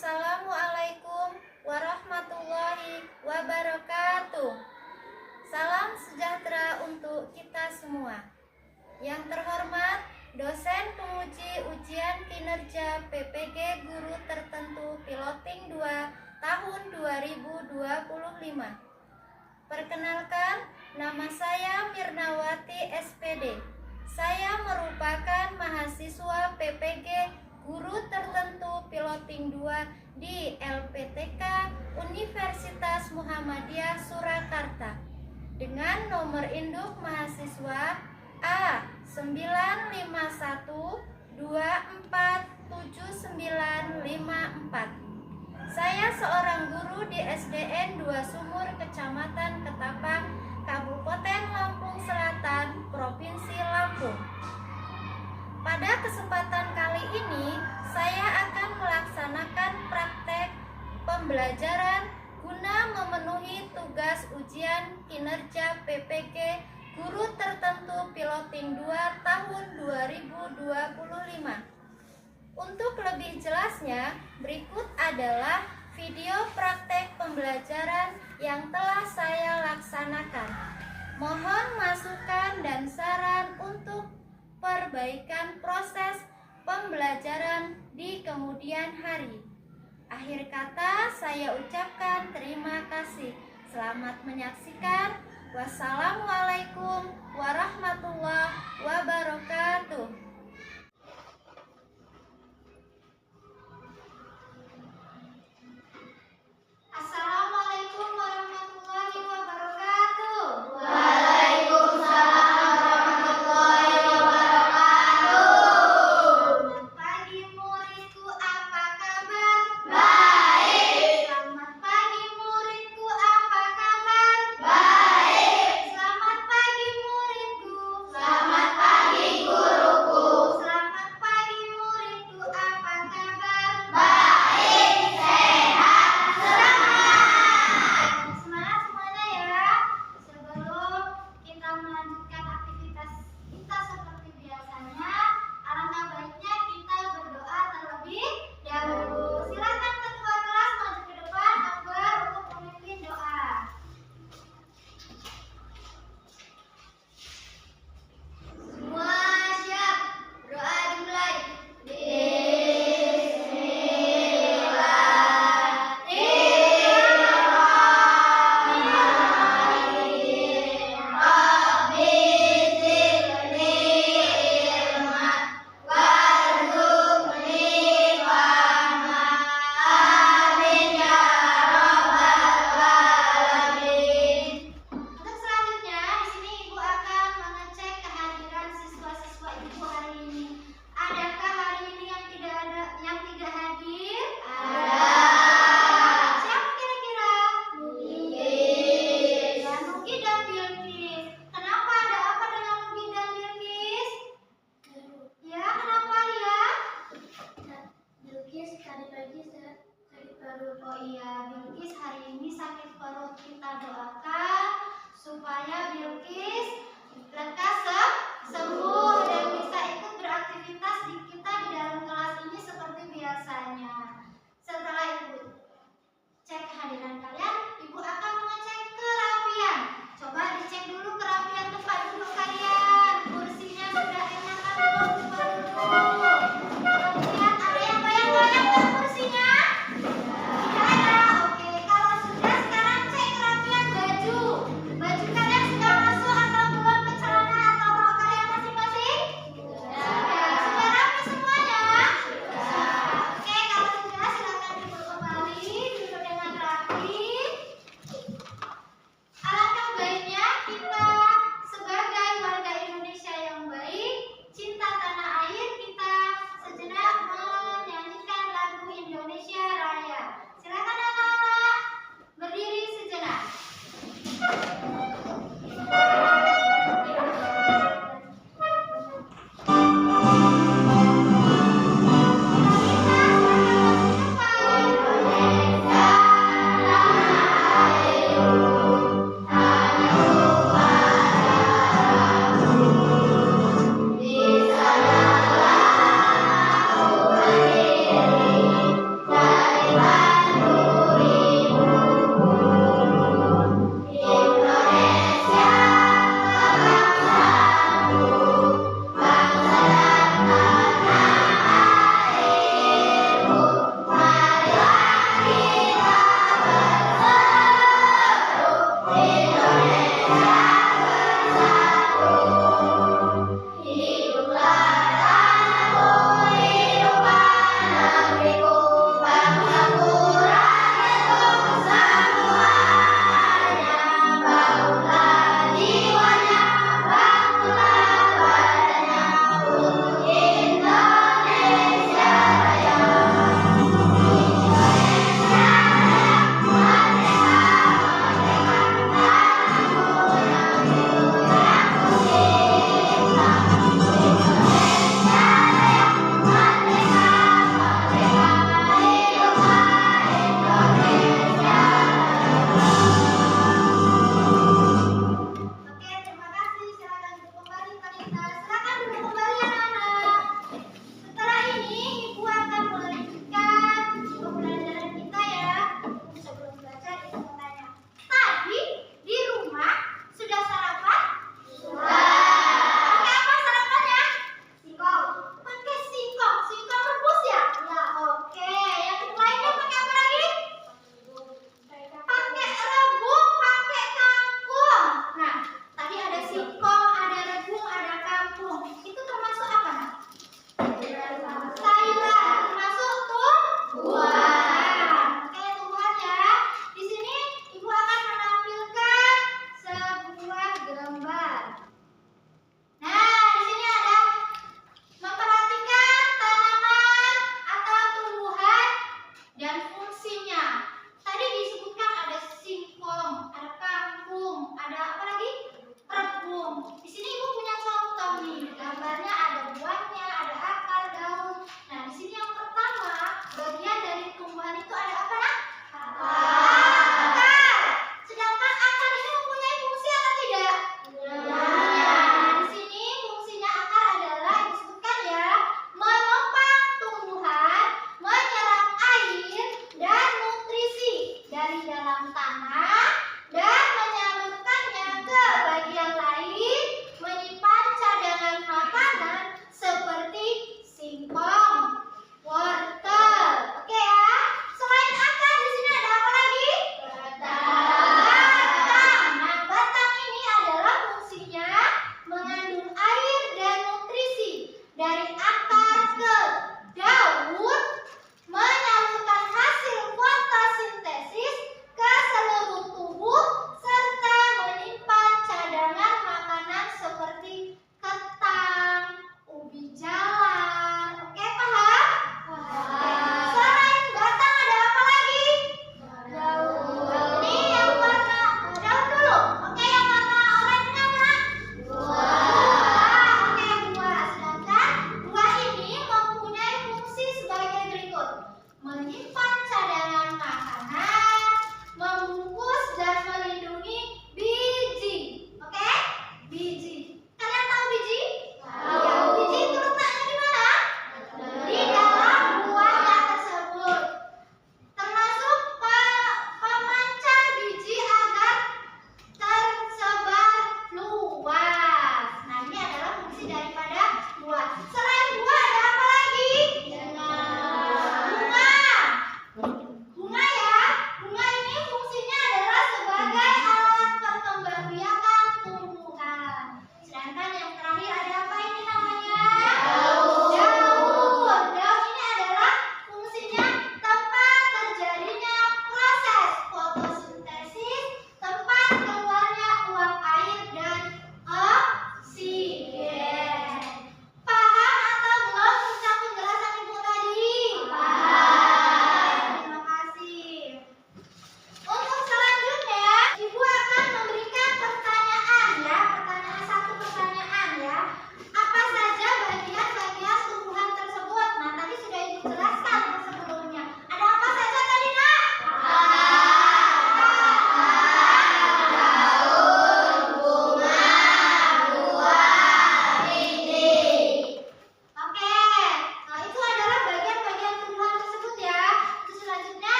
Assalamualaikum warahmatullahi wabarakatuh. Salam sejahtera untuk kita semua. Yang terhormat, dosen penguji ujian kinerja PPG Guru Tertentu Piloting 2 tahun 2025. Perkenalkan, nama saya Mirnawati SPD. Saya merupakan mahasiswa PPG Guru Tertentu Piloting 2 di LPTK Universitas Muhammadiyah Surakarta dengan nomor induk mahasiswa A9124794. Saya seorang guru di SDN 2 Sumur, Kecamatan Ketapang, Kabupaten Lampung Selatan, Provinsi Lampung. Pada kesempatan kali ini, saya akan melaksanakan praktek pembelajaran guna memenuhi tugas ujian kinerja PPG Guru Tertentu Piloting 2 tahun 2025. Untuk lebih jelasnya, berikut adalah video praktek pembelajaran yang telah saya laksanakan. Mohon masukan dan saran untuk perbaikan proses pembelajaran di kemudian hari. Akhir kata saya ucapkan terima kasih. Selamat menyaksikan. Wassalamualaikum warahmatullahi wabarakatuh. Assalamualaikum warahmatullahi wabarakatuh. Waalaikumsalam warahmatullahi wabarakatuh. Selamat pagi muridku, apa kabar? Baik. Selamat pagi muridku, apa kabar? Baik. Selamat pagi muridku. Selamat pagi guruku.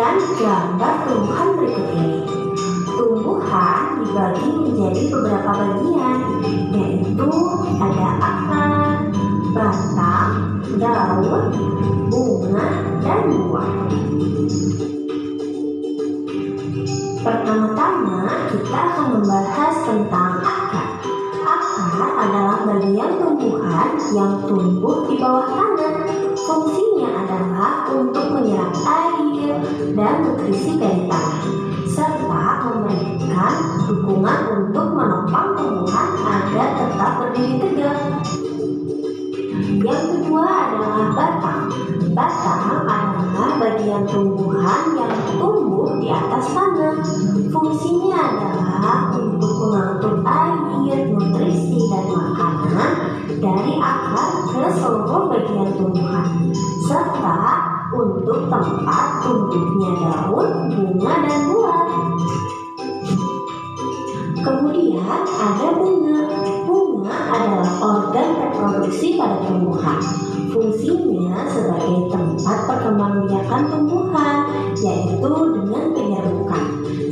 Perhatikan gambar tumbuhan berikut ini. Tumbuhan dibagi menjadi beberapa bagian, yaitu ada akar, batang, daun, bunga, dan buah. Pertama-tama kita akan membahas tentang akar. Akar adalah bagian tumbuhan yang tumbuh di bawah tanah. Fungsinya adalah untuk menyerap air dan nutrisi dari tanah, serta memberikan dukungan untuk menopang tumbuhan agar tetap berdiri tegak. Yang kedua adalah batang. Batang adalah bagian tumbuhan yang tumbuh di atas tanah. Fungsinya adalah untuk mengangkut air, nutrisi, dan makanan dari akar ke seluruh bagian tumbuhan, serta untuk tempat tumbuhnya daun, bunga, dan buah. Kemudian ada bunga. Bunga adalah organ reproduksi pada tumbuhan. Fungsinya sebagai tempat perkembangbiakan tumbuhan, yaitu dengan penyerbukan.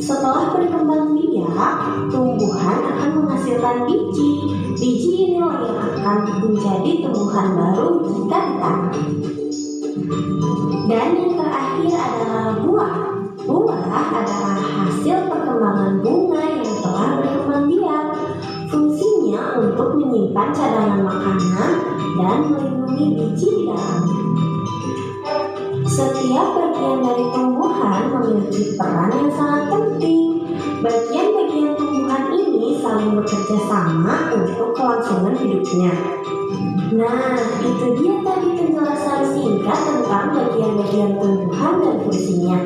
Setelah berkembang biak, tumbuhan akan menghasilkan biji. Biji inilah yang akan menjadi tumbuhan baru jika ditanam. Dan yang terakhir adalah buah. Buah adalah hasil perkembangan bunga yang telah berkembang biak. Fungsinya untuk menyimpan cadangan makanan dan melindungi biji di dalamnya. Setiap bagian dari tumbuhan memiliki peran yang sangat penting. Bagian-bagian tumbuhan ini saling bekerja sama untuk kelangsungan hidupnya. Nah, itu dia tadi penjelasan singkat tentang bagian-bagian tumbuhan dan fungsinya.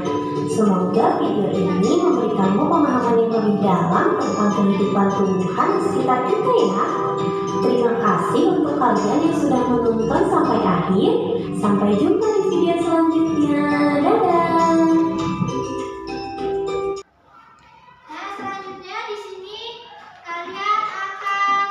Semoga video ini memberikanmu pemahaman yang lebih dalam tentang kehidupan tumbuhan di sekitar kita ya. Terima kasih untuk kalian yang sudah menonton sampai akhir. Sampai jumpa di video selanjutnya. Dadah! Nah, selanjutnya di sini kalian akan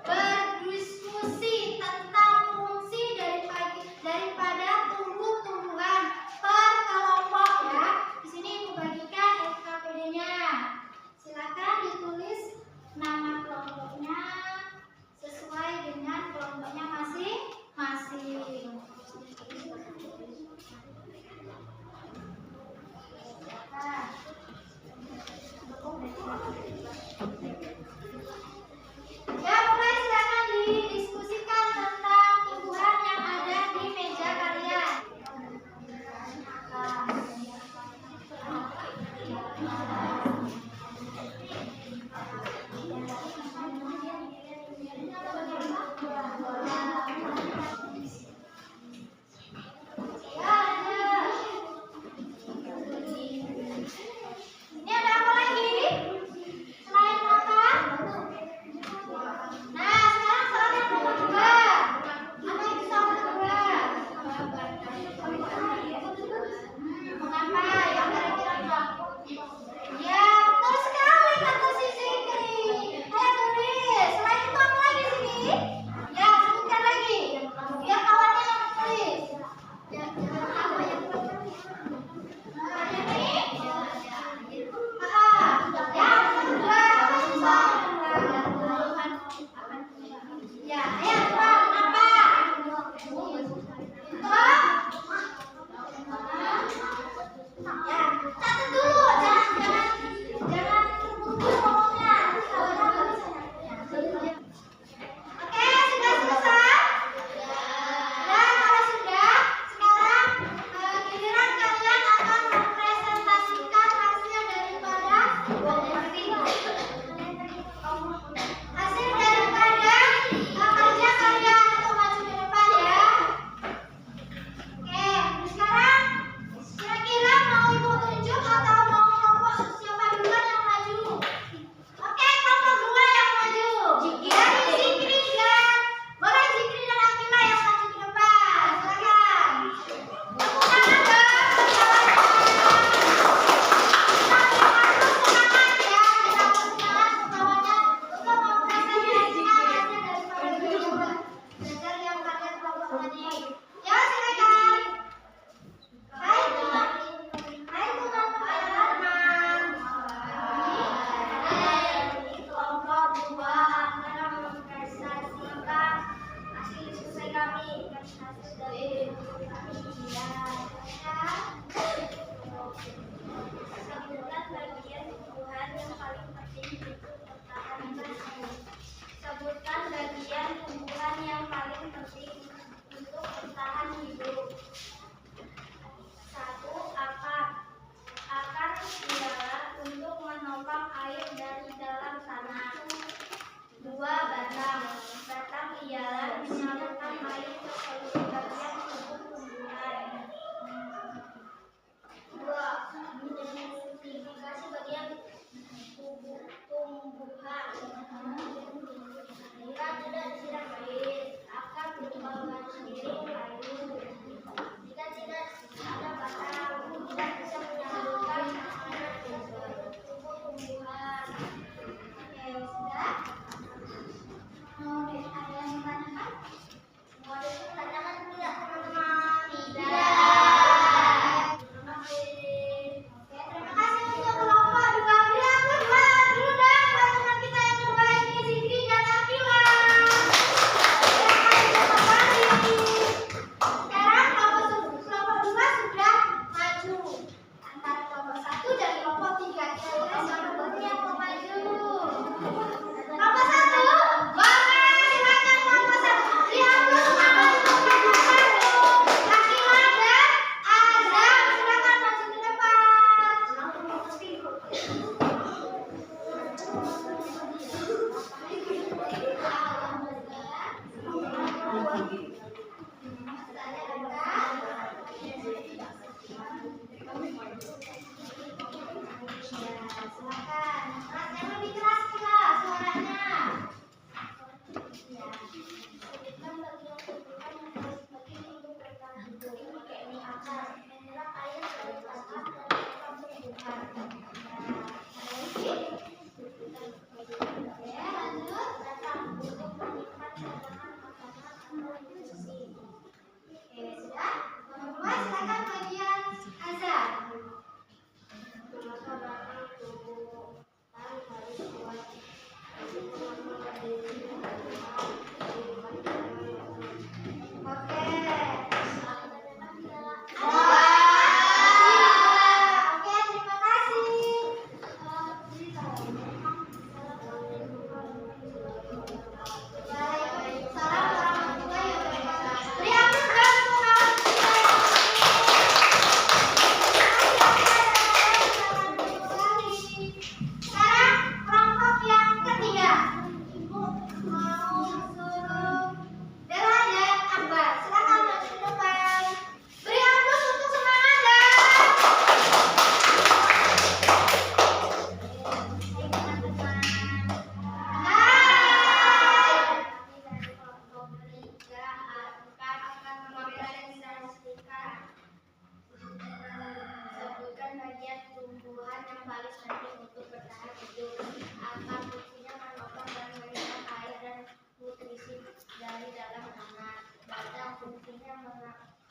berdiskusi tentang fungsi daripada tumbuh-tumbuhan per kelompok ya. Di sini aku bagikan SKPD-nya. Silakan ditulis nama kelompoknya sesuai dengan kelompoknya masing-masing.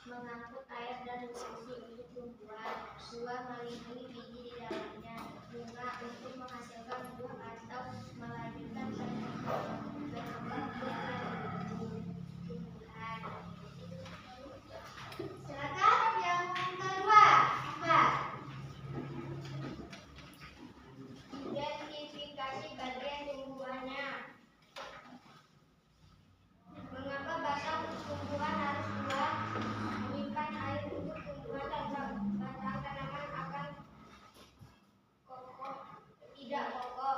mengangkut air dan nutrisi untuk tumbuhan. Dua, melindungi biji di dalamnya. Bunga untuk menghasilkan buah atau melanjutkan berkembang tumbuhan. Silakan yang kedua, apa? Identifikasi bagian tumbuhannya. Mengapa batang tumbuhan harus kuat? Menyimpan air untuk tumbuhan dan batang tanaman akan kokoh, tidak kokoh.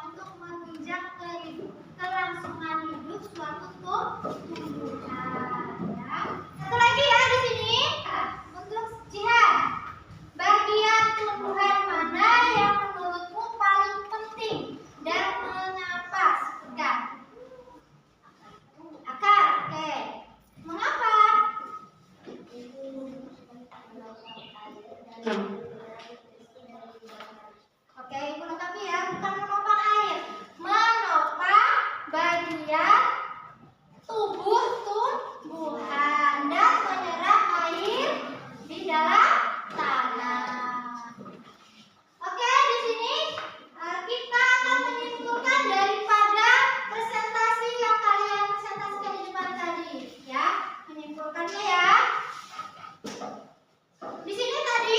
untuk menunjang kelangsungan hidup suatu tumbuhan. Ya. Satu lagi ya di sini untuk Jihan. Bagian tumbuhan mana yang menurutmu paling penting dan mengapa? Sebutkan. Akar, oke. Mengapa? Oke, ibu lengkapi ya, bukan menopang air. Menopang bagian tubuh tumbuhan dan menyerap air di dalam tanah. Oke, di sini kita akan menyimpulkan daripada presentasi yang kalian presentasikan di depan tadi, ya. Menyimpulkannya ya. Di sini tadi